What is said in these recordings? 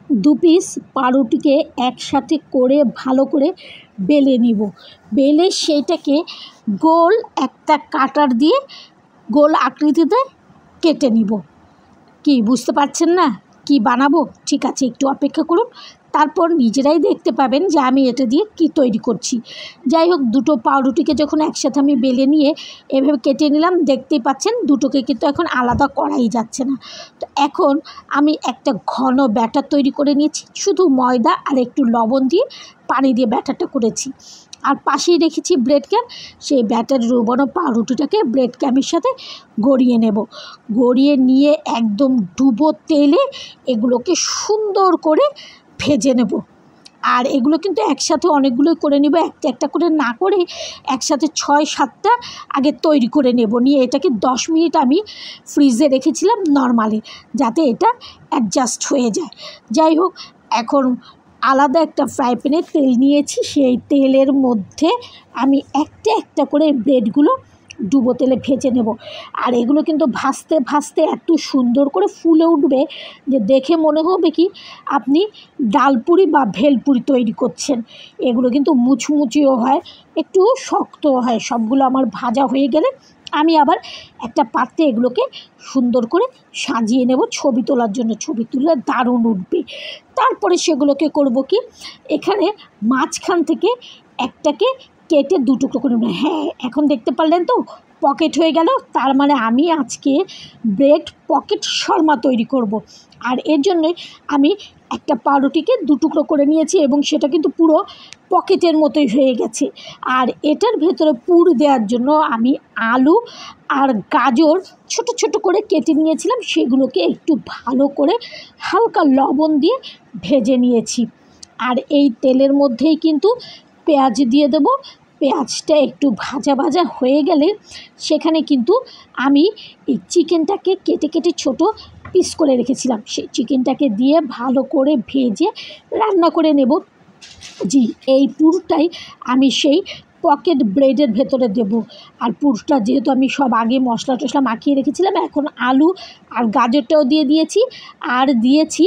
দু পিস পাউরুটিকে একসাথে করে ভালো করে বেলে নিব। বেলে সেইটাকে গোল একটা কাটার দিয়ে গোল আকৃতিতে কেটে নিব। কি বুঝতে পারছেন না কি বানাবো? ঠিক আছে, একটু অপেক্ষা করুন, তারপর নিজেরাই দেখতে পাবেন যে আমি এটা দিয়ে কি তৈরি করছি। যাই হোক, দুটো পাউরুটিকে যখন একসাথে আমি বেলে নিয়ে এভাবে কেটে নিলাম, দেখতেই পাচ্ছেন দুটোকে কিন্তু এখন আলাদা করাই যাচ্ছে না। তো এখন আমি একটা ঘন ব্যাটার তৈরি করে নিয়েছি, শুধু ময়দা আর একটু লবণ দিয়ে পানি দিয়ে ব্যাটারটা করেছি। আর পাশেই রেখেছি ব্রেড ক্যাম, সেই ব্যাটার ডুবানো পাউরুটিটাকে ব্রেড ক্যামের সাথে গড়িয়ে নেব। গড়িয়ে নিয়ে একদম ডুবো তেলে এগুলোকে সুন্দর করে ভেজে নেব। আর এগুলো কিন্তু একসাথে অনেকগুলোই করে নেব, একটা একটা করে না করে একসাথে 6-7টা আগে তৈরি করে নেব। নিয়ে এটাকে 10 মিনিট আমি ফ্রিজে রেখেছিলাম নর্মালি, যাতে এটা অ্যাডজাস্ট হয়ে যায়। যাই হোক, এখন আলাদা একটা ফ্রাই প্যানে তেল নিয়েছি, সেই তেলের মধ্যে আমি একটা একটা করে ব্রেডগুলো ডুবো তেলে ভেজে নেব। আর এগুলো কিন্তু ভাজতে ভাজতে এত সুন্দর করে ফুলে উঠবে যে দেখে মনে হবে কি আপনি ডালপুরি বা ভেলপুরি তৈরি করছেন। এগুলো কিন্তু মুচমুচিও হয়, একটু শক্তও হয়। সবগুলো আমার ভাজা হয়ে গেলে আমি আবার একটা পাত্রে এগুলোকে সুন্দর করে সাজিয়ে নেব ছবি তোলার জন্য। ছবি তুললে দারুণ উঠবে। তারপরে সেগুলোকে করব কি, এখানে মাঝখান থেকে একটাকে কেটে 2 টুকরো করে নেব। হ্যাঁ, এখন দেখতে পারলেন তো পকেট হয়ে গেল। তার মানে আমি আজকে ব্রেড পকেট শর্মা তৈরি করব। আর এর জন্যই আমি একটা পাউরুটিকে 2 টুকরো করে নিয়েছি এবং সেটা কিন্তু পুরো পকেটের মতোই হয়ে গেছে। আর এটার ভেতরে পুর দেওয়ার জন্য আমি আলু আর গাজর ছোট ছোট করে কেটে নিয়েছিলাম, সেগুলোকে একটু ভালো করে হালকা লবণ দিয়ে ভেজে নিয়েছি। আর এই তেলের মধ্যেই কিন্তু পেঁয়াজ দিয়ে দেবো। পেঁয়াজটা একটু ভাজা ভাজা হয়ে গেলে সেখানে কিন্তু আমি এই চিকেনটাকে কেটে কেটে ছোট পিস করে রেখেছিলাম, সেই চিকেনটাকে দিয়ে ভালো করে ভেজে রান্না করে নেব। জি, এই পুরটাই আমি সেই পকেট ব্রেডের ভেতরে দেব। আর পুরটা যেহেতু আমি সব আগে মশলা টশলা মাখিয়ে রেখেছিলাম, এখন আলু আর গাজরটাও দিয়ে দিয়েছি, আর দিয়েছি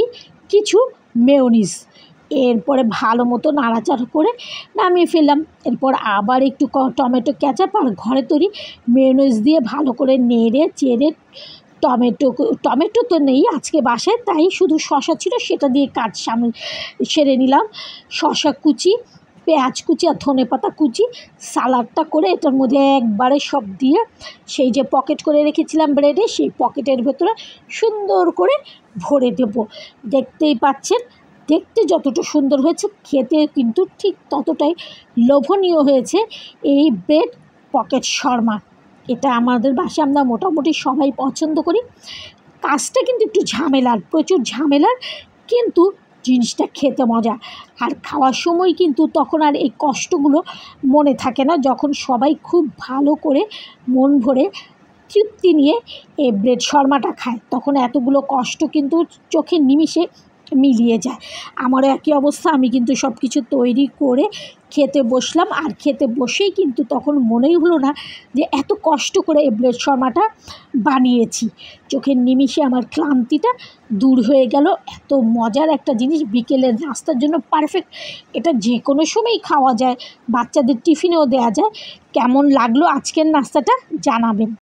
কিছু মেয়োনিজ। এরপরে ভালো মতো নাড়াচাড়া করে নামিয়ে ফেললাম। এরপর আবার একটু টমেটো কেচাপ আর ঘরে তৈরি মেয়োনিজ দিয়ে ভালো করে নেড়ে চেড়ে টমেটো তো নেই আজকে বাসায়, তাই শুধু শসা ছিল, সেটা দিয়ে কাজ সেরে নিলাম। শসা কুচি, পেঁয়াজ কুচি আর ধনেপাতা কুচি সালাডটা করে এটার মধ্যে একবারে সব দিয়ে সেই যে পকেট করে রেখেছিলাম ব্রেডে, সেই পকেটের ভেতরে সুন্দর করে ভরে দেব। দেখতেই পাচ্ছেন, দেখতে যতটা সুন্দর হয়েছে খেতে কিন্তু ঠিক ততটাই লোভনীয় হয়েছে এই ব্রেড পকেট শর্মা। এটা আমাদের বাসায় আমরা মোটামুটি সবাই পছন্দ করি। কাজটা কিন্তু একটু ঝামেলার, প্রচুর ঝামেলার, কিন্তু জিনিসটা খেতে মজা। আর খাওয়ার সময় কিন্তু তখন আর এই কষ্টগুলো মনে থাকে না, যখন সবাই খুব ভালো করে মন ভরে তৃপ্তি নিয়ে এই ব্রেড শর্মাটা খায়, তখন এতগুলো কষ্ট কিন্তু চোখের নিমিষে মিলিয়ে যায়। আমারও একই অবস্থা। আমি কিন্তু সব কিছু তৈরি করে খেতে বসলাম, আর খেতে বসেই কিন্তু তখন মনেই হলো না যে এত কষ্ট করে এই ব্রেড শর্মাটা বানিয়েছি। চোখের নিমিষে আমার ক্লান্তিটা দূর হয়ে গেল। এত মজার একটা জিনিস, বিকেলের নাস্তার জন্য পারফেক্ট। এটা যে কোনো সময়ই খাওয়া যায়, বাচ্চাদের টিফিনেও দেওয়া যায়। কেমন লাগলো আজকের নাস্তাটা জানাবেন।